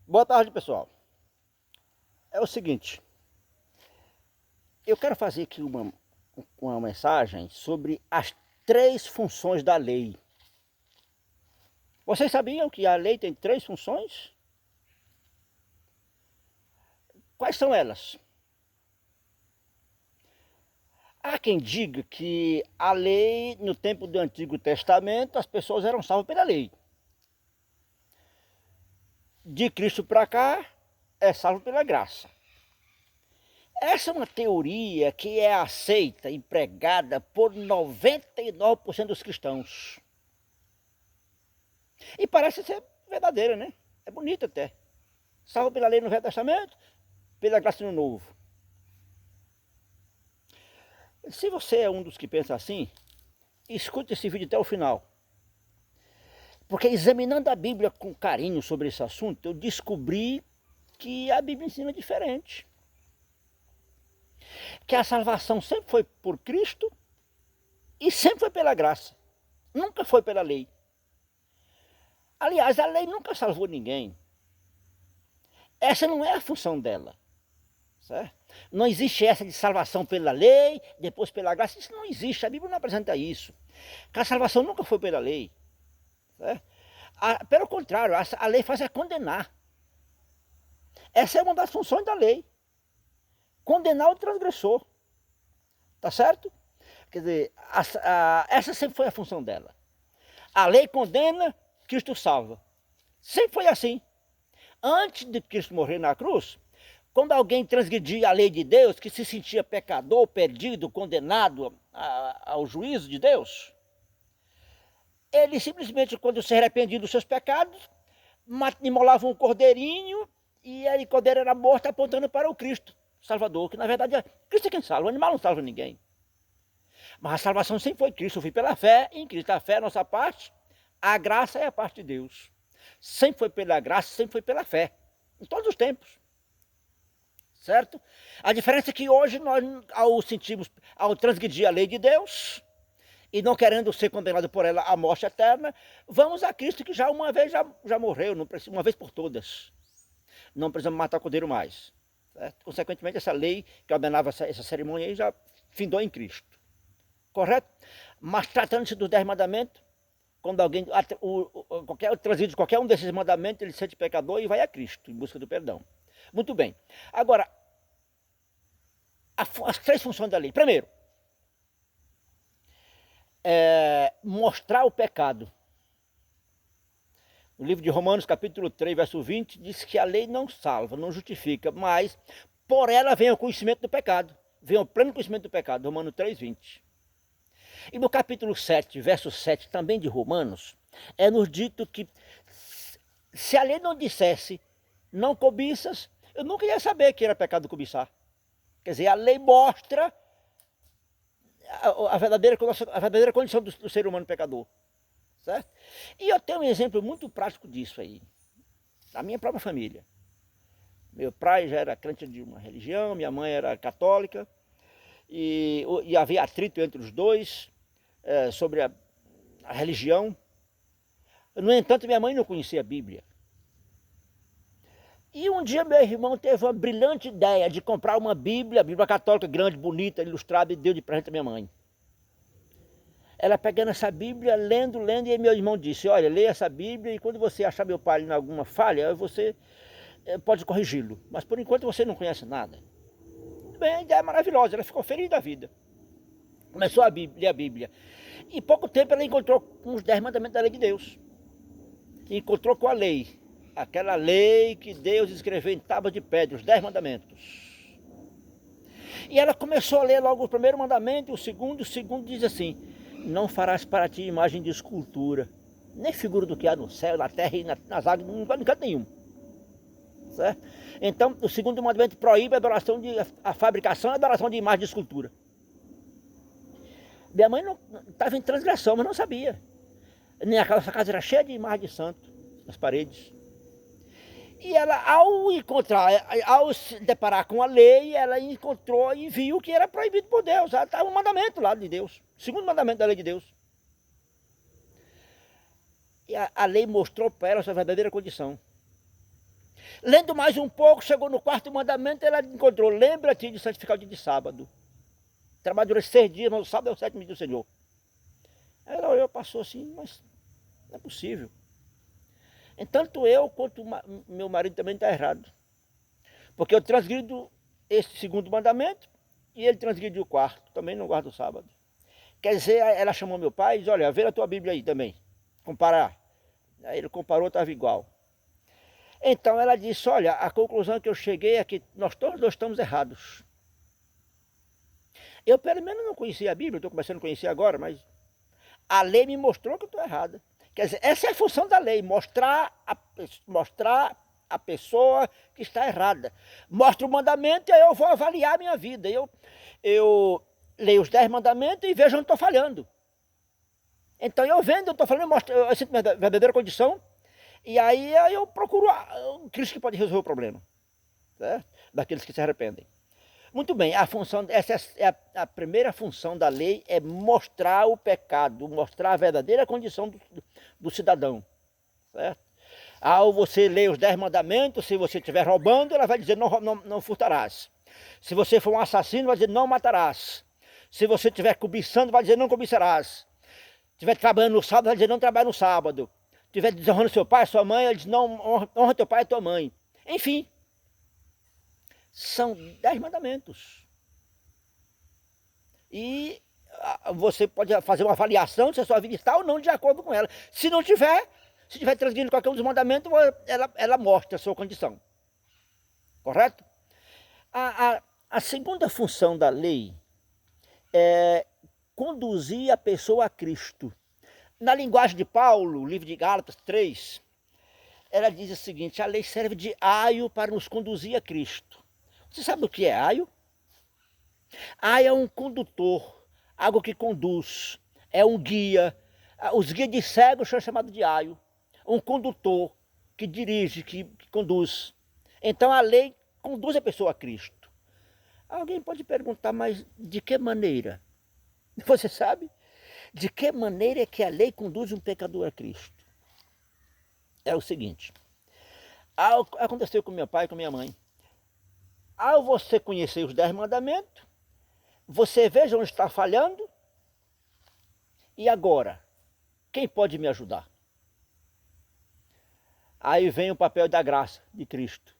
Boa tarde, pessoal. É o seguinte, eu quero fazer aqui uma mensagem sobre as três funções da lei. Vocês sabiam que a lei tem três funções? Quais são elas? Há quem diga que a lei, no tempo do Antigo Testamento, as pessoas eram salvas pela lei. De Cristo para cá, é salvo pela graça. Essa é uma teoria que é aceita e pregada por 99% dos cristãos. E parece ser verdadeira, né? É bonita até. Salvo pela lei no Velho Testamento, pela graça no Novo. Se você é um dos que pensa assim, escute esse vídeo até o final. Porque examinando a Bíblia com carinho sobre esse assunto, eu descobri que a Bíblia ensina diferente. Que a salvação sempre foi por Cristo e sempre foi pela graça. Nunca foi pela lei. Aliás, a lei nunca salvou ninguém. Essa não é a função dela. Certo? Não existe essa de salvação pela lei, depois pela graça. Isso não existe. A Bíblia não apresenta isso. Que a salvação nunca foi pela lei. Certo? Pelo contrário, a lei faz é condenar. Essa é uma das funções da lei. Condenar o transgressor. Tá certo? Quer dizer, essa sempre foi a função dela. A lei condena, Cristo salva. Sempre foi assim. Antes de Cristo morrer na cruz, quando alguém transgredia a lei de Deus, que se sentia pecador, perdido, condenado ao juízo de Deus, ele simplesmente, quando se arrependia dos seus pecados, imolava um cordeirinho e aí o cordeiro era morto apontando para o Cristo Salvador, que na verdade Cristo é quem salva, o animal não salva ninguém. Mas a salvação sempre foi Cristo, foi pela fé em Cristo. A fé é a nossa parte, a graça é a parte de Deus. Sempre foi pela graça, sempre foi pela fé, em todos os tempos. Certo? A diferença é que hoje nós, ao transgredir a lei de Deus, e não querendo ser condenado por ela à morte eterna, vamos a Cristo que já uma vez já morreu, uma vez por todas. Não precisamos matar o cordeiro mais. Certo? Consequentemente, essa lei que ordenava essa cerimônia aí já findou em Cristo. Correto? Mas tratando-se dos 10 mandamentos, quando alguém transgride qualquer um desses mandamentos, ele se sente pecador e vai a Cristo em busca do perdão. Muito bem. Agora, as três funções da lei. Primeiro, mostrar o pecado. No livro de Romanos, capítulo 3, verso 20, diz que a lei não salva, não justifica, mas por ela vem o conhecimento do pecado. Vem o pleno conhecimento do pecado. Romanos 3, 20. E no capítulo 7, verso 7, também de Romanos, é nos dito que se a lei não dissesse não cobiças, eu nunca ia saber que era pecado cobiçar. Quer dizer, a lei mostra a verdadeira condição do ser humano pecador. Certo? E eu tenho um exemplo muito prático disso aí, da minha própria família. Meu pai já era crente de uma religião, minha mãe era católica, e havia atrito entre os dois sobre a religião. No entanto, minha mãe não conhecia a Bíblia. E um dia meu irmão teve uma brilhante ideia de comprar uma Bíblia, Bíblia católica grande, bonita, ilustrada, e deu de presente à minha mãe. Ela pegando essa Bíblia, lendo, e aí meu irmão disse, olha, leia essa Bíblia e quando você achar meu pai em alguma falha, você pode corrigi-lo. Mas por enquanto você não conhece nada. Bem, a ideia é maravilhosa, ela ficou feliz da vida. Começou a ler a Bíblia. Em pouco tempo ela encontrou uns 10 mandamentos da lei de Deus. Encontrou com a lei. Aquela lei que Deus escreveu em tábuas de pedra, os 10 mandamentos. E ela começou a ler logo o primeiro mandamento, o segundo diz assim, não farás para ti imagem de escultura, nem figura do que há no céu, na terra e nas águas, em canto nenhum. Certo? Então, o segundo mandamento proíbe a fabricação e a adoração de imagem de escultura. Minha mãe não estava em transgressão, mas não sabia. Essa casa era cheia de imagem de santo nas paredes. E ela, ao se deparar com a lei, ela encontrou e viu que era proibido por Deus. Estava um mandamento lá de Deus, o segundo mandamento da lei de Deus. E a lei mostrou para ela a sua verdadeira condição. Lendo mais um pouco, chegou no quarto mandamento, ela encontrou, lembra-te de santificar o dia de sábado. Trabalho durante 6 dias, mas o sábado é o 7º dia do Senhor. Ela olhou, passou assim, mas não é possível. Tanto eu quanto meu marido também está errado. Porque eu transgrido esse 2º mandamento e ele transgrediu o 4º, também não guarda o sábado. Quer dizer, ela chamou meu pai e disse, olha, vê a tua Bíblia aí também, comparar. Aí ele comparou, estava igual. Então ela disse, olha, a conclusão que eu cheguei é que nós todos estamos errados. Eu pelo menos não conhecia a Bíblia, estou começando a conhecer agora, mas a lei me mostrou que eu estou errada. Quer dizer, essa é a função da lei, mostrar a pessoa que está errada. Mostra o mandamento e aí eu vou avaliar a minha vida. Eu leio os 10 mandamentos e vejo onde estou falhando. Então eu vendo, eu estou falando, eu sinto minha verdadeira condição, e aí eu procuro o Cristo que pode resolver o problema, certo? Daqueles que se arrependem. Muito bem, essa é a primeira função da lei, é mostrar o pecado, mostrar a verdadeira condição do cidadão, certo? Ao você ler os 10 mandamentos, se você estiver roubando, ela vai dizer não furtarás. Se você for um assassino, vai dizer não matarás. Se você estiver cobiçando, vai dizer não cobiçarás. Se estiver trabalhando no sábado, vai dizer não trabalhe no sábado. Se estiver desonrando seu pai, sua mãe, ele diz não honra teu pai e tua mãe. Enfim, são 10 mandamentos. E você pode fazer uma avaliação se a sua vida está ou não de acordo com ela. Se não tiver, se estiver transgredindo qualquer um dos mandamentos, ela mostra a sua condição. Correto? A segunda função da lei é conduzir a pessoa a Cristo. Na linguagem de Paulo, livro de Gálatas 3, ela diz o seguinte, a lei serve de aio para nos conduzir a Cristo. Você sabe o que é aio? Aio é um condutor, algo que conduz, é um guia. Os guias de cegos são chamados de aio. Um condutor que dirige, que conduz. Então a lei conduz a pessoa a Cristo. Alguém pode perguntar, mas de que maneira? Você sabe? De que maneira é que a lei conduz um pecador a Cristo? É o seguinte, aconteceu com meu pai e com minha mãe. Ao você conhecer os 10 mandamentos, você veja onde está falhando, e agora, quem pode me ajudar? Aí vem o papel da graça de Cristo,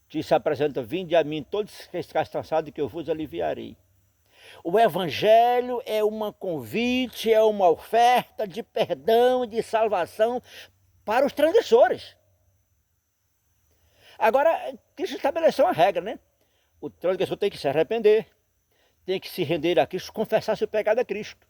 que se apresenta, vinde a mim todos que estáis cansados, que eu vos aliviarei. O Evangelho é um convite, é uma oferta de perdão, de salvação para os transgressores. Agora, Cristo estabeleceu uma regra, né? O transgressor tem que se arrepender, tem que se render a Cristo, confessar seu pecado a Cristo.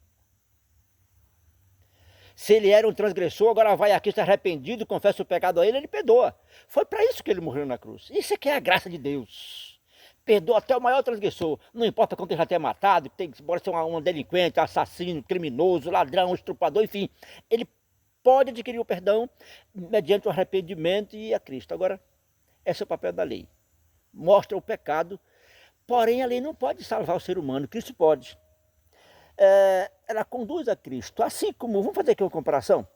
Se ele era um transgressor, agora vai a Cristo arrependido, confessa o pecado a ele, ele perdoa. Foi para isso que ele morreu na cruz. Isso é que é a graça de Deus. Perdoa até o maior transgressor. Não importa quanto ele já tenha matado, pode ser um delinquente, assassino, criminoso, ladrão, estuprador, enfim. Ele pode adquirir o perdão mediante o arrependimento e a Cristo. Agora, esse é o papel da lei. Mostra o pecado, porém a lei não pode salvar o ser humano, Cristo pode. Ela conduz a Cristo. Assim como, vamos fazer aqui uma comparação?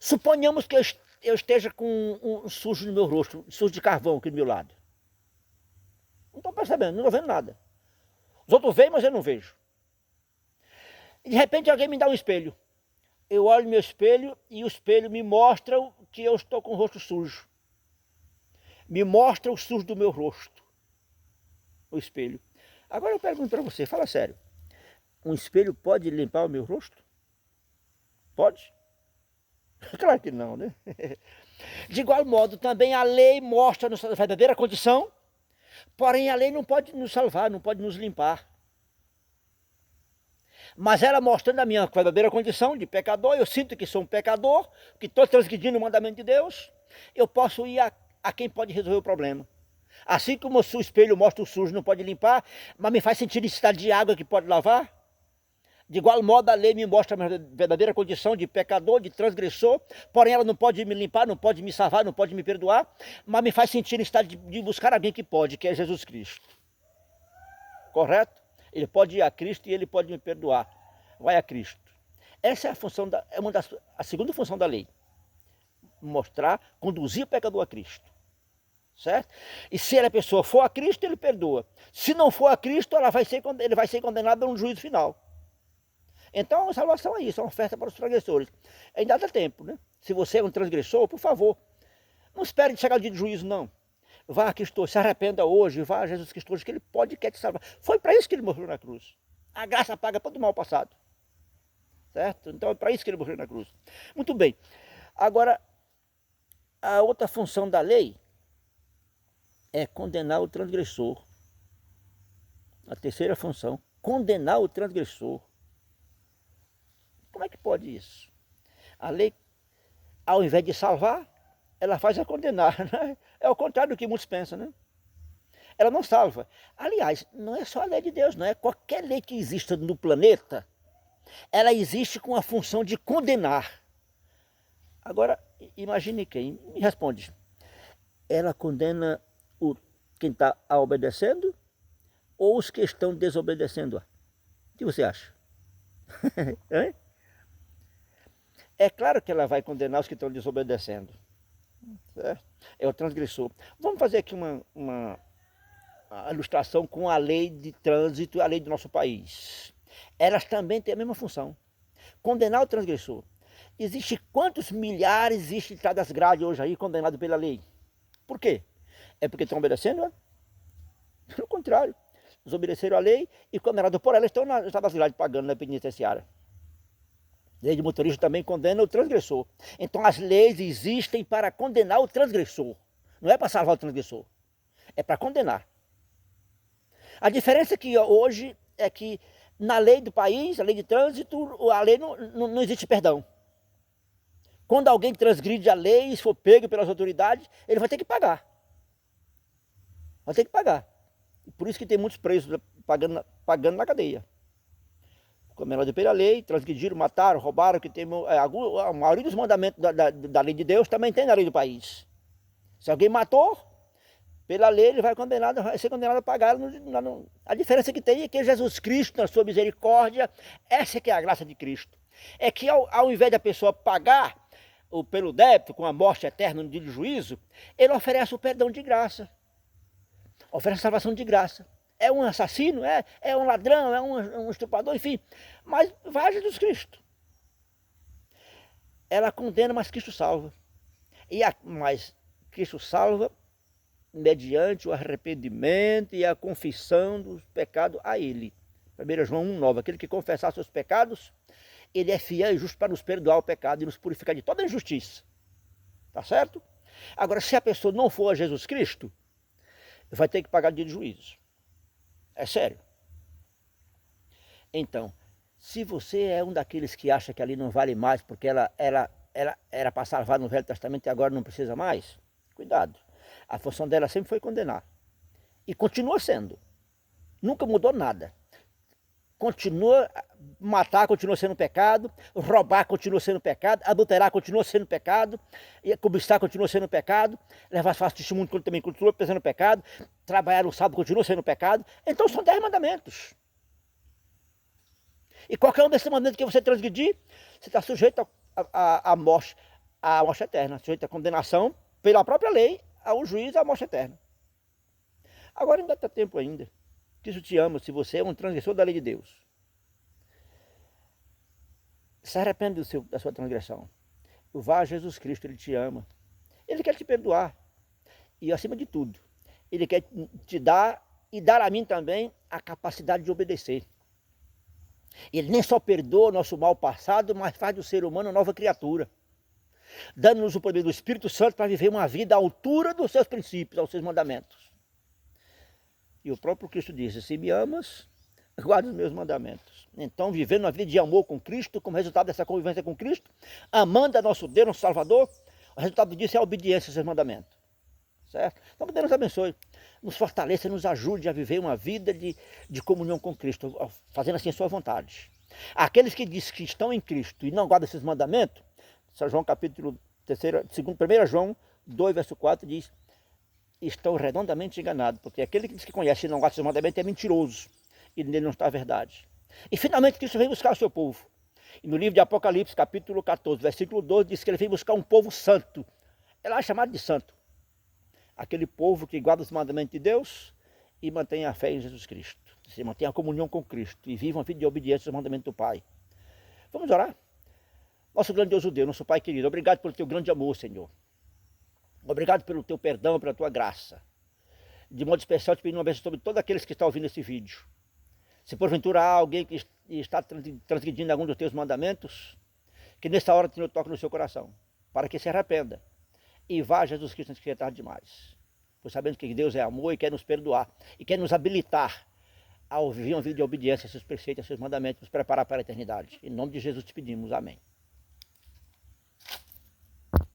Suponhamos que eu esteja com um sujo no meu rosto, sujo de carvão aqui do meu lado. Não estou percebendo, não estou vendo nada. Os outros veem, mas eu não vejo. E de repente alguém me dá um espelho. Eu olho no meu espelho e o espelho me mostra que eu estou com o rosto sujo. Me mostra o sujo do meu rosto. O espelho. Agora eu pergunto para você, fala sério. Um espelho pode limpar o meu rosto? Pode? Claro que não, né? De igual modo, também a lei mostra a nossa verdadeira condição, porém a lei não pode nos salvar, não pode nos limpar. Mas ela mostrando a minha verdadeira condição de pecador, eu sinto que sou um pecador, que estou transgredindo o mandamento de Deus, eu posso ir a quem pode resolver o problema. Assim como o espelho mostra o sujo, não pode limpar, mas me faz sentir necessidade de água que pode lavar, de igual modo a lei me mostra a minha verdadeira condição de pecador, de transgressor, porém ela não pode me limpar, não pode me salvar, não pode me perdoar, mas me faz sentir necessidade de buscar alguém que pode, que é Jesus Cristo. Correto? Ele pode ir a Cristo e ele pode me perdoar. Vai a Cristo. Essa é a função, a segunda função da lei. Mostrar, conduzir o pecador a Cristo. certo? E se a pessoa for a Cristo, ele perdoa. Se não for a Cristo, ele vai ser condenado no juízo final. Então a salvação é isso, é uma oferta para os transgressores. Ainda dá tempo, né? Se você é um transgressor, por favor, não espere de chegar o dia de juízo, não. Vá a Cristo, se arrependa hoje, vá a Jesus Cristo hoje, que Ele pode e quer te salvar. Foi para isso que Ele morreu na cruz. A graça paga todo o mal passado. Certo? Então é para isso que Ele morreu na cruz. Muito bem. Agora, a outra função da lei é condenar o transgressor. A terceira função, condenar o transgressor. Como é que pode isso? A lei, ao invés de salvar, ela faz a condenar, né? É o contrário do que muitos pensam, né? Ela não salva. Aliás, não é só a lei de Deus, não é qualquer lei que exista no planeta, ela existe com a função de condenar. Agora, imagine quem me responde. Ela condena quem está obedecendo ou os que estão desobedecendo? O que você acha? É claro que ela vai condenar os que estão desobedecendo. Certo? É o transgressor. Vamos fazer aqui uma ilustração com a lei de trânsito e a lei do nosso país. Elas também têm a mesma função. Condenar o transgressor. Existe quantos milhares existem das grades hoje aí condenados pela lei? Por quê? É porque estão obedecendo? É? Pelo contrário. Desobedeceram a lei e condenados por ela estão nas grades pagando na penitenciária. A lei de motorista também condena o transgressor. Então as leis existem para condenar o transgressor. Não é para salvar o transgressor. É para condenar. A diferença aqui hoje é que na lei do país, a lei de trânsito, a lei não existe perdão. Quando alguém transgride a lei e for pego pelas autoridades, ele vai ter que pagar. Vai ter que pagar. Por isso que tem muitos presos pagando na cadeia. Condenados pela lei, transgrediram, mataram, roubaram, que tem a maioria dos mandamentos da lei de Deus também tem na lei do país. Se alguém matou, pela lei ele vai ser condenado a pagar. A diferença que tem é que Jesus Cristo, na sua misericórdia, essa que é a graça de Cristo. É que ao invés da pessoa pagar pelo débito, com a morte eterna no dia de juízo, ele oferece o perdão de graça. Oferece a salvação de graça. É um assassino, é um ladrão, é um estuprador, enfim. Mas vai a Jesus Cristo. Ela condena, mas Cristo salva. Mas Cristo salva mediante o arrependimento e a confissão dos pecados a Ele. 1 João 1,9. Aquele que confessar seus pecados, Ele é fiel e justo para nos perdoar o pecado e nos purificar de toda injustiça. Tá certo? Agora, se a pessoa não for a Jesus Cristo, vai ter que pagar dia de juízo. É sério. Então, se você é um daqueles que acha que ali não vale mais porque ela era para salvar no Velho Testamento e agora não precisa mais, cuidado. A função dela sempre foi condenar. E continua sendo. Nunca mudou nada. Matar continua sendo pecado, roubar continua sendo pecado, adulterar continua sendo pecado, cobiçar continua sendo pecado, levar falso testemunho também continua sendo pecado, trabalhar no sábado continua sendo pecado. Então são 10 mandamentos. E qualquer um desses mandamentos que você transgredir, você está sujeito à morte eterna, sujeito à condenação pela própria lei, ao juízo e à morte eterna. Agora ainda está tempo ainda. Cristo te ama se você é um transgressor da lei de Deus. Se arrepende da sua transgressão. Vá a Jesus Cristo, Ele te ama. Ele quer te perdoar. E acima de tudo, Ele quer te dar e dar a mim também a capacidade de obedecer. Ele nem só perdoa o nosso mal passado, mas faz do ser humano uma nova criatura. Dando-nos o poder do Espírito Santo para viver uma vida à altura dos seus princípios, aos seus mandamentos. E o próprio Cristo disse, se me amas, guarda os meus mandamentos. Então, vivendo uma vida de amor com Cristo, como resultado dessa convivência com Cristo, amando a nosso Deus, nosso Salvador, o resultado disso é a obediência aos seus mandamentos. Certo? Então, que Deus nos abençoe, nos fortaleça, nos ajude a viver uma vida de comunhão com Cristo, fazendo assim a sua vontade. Aqueles que dizem que estão em Cristo e não guardam esses mandamentos, São João capítulo 1 João 2, verso 4 diz, estão redondamente enganados, porque aquele que diz que conhece e não guarda os seus mandamentos é mentiroso, e nele não está a verdade. E finalmente Cristo vem buscar o seu povo. E no livro de Apocalipse, capítulo 14, versículo 12, diz que ele vem buscar um povo santo. É lá chamado de santo. aquele povo que guarda os mandamentos de Deus e mantém a fé em Jesus Cristo. Se mantém a comunhão com Cristo e vive uma vida de obediência aos mandamentos do Pai. Vamos orar? Nosso grandioso Deus, nosso Pai querido, obrigado pelo teu grande amor, Senhor. Obrigado pelo teu perdão, pela tua graça. De modo especial, te pedindo uma bênção sobre todos aqueles que estão ouvindo esse vídeo. Se porventura há alguém que está transgredindo algum dos teus mandamentos, que nessa hora o Senhor toque no seu coração, para que se arrependa e vá a Jesus Cristo antes que seja tarde demais. Pois sabendo que Deus é amor e quer nos perdoar e quer nos habilitar a viver uma vida de obediência a seus preceitos, a seus mandamentos, nos preparar para a eternidade. Em nome de Jesus te pedimos, amém.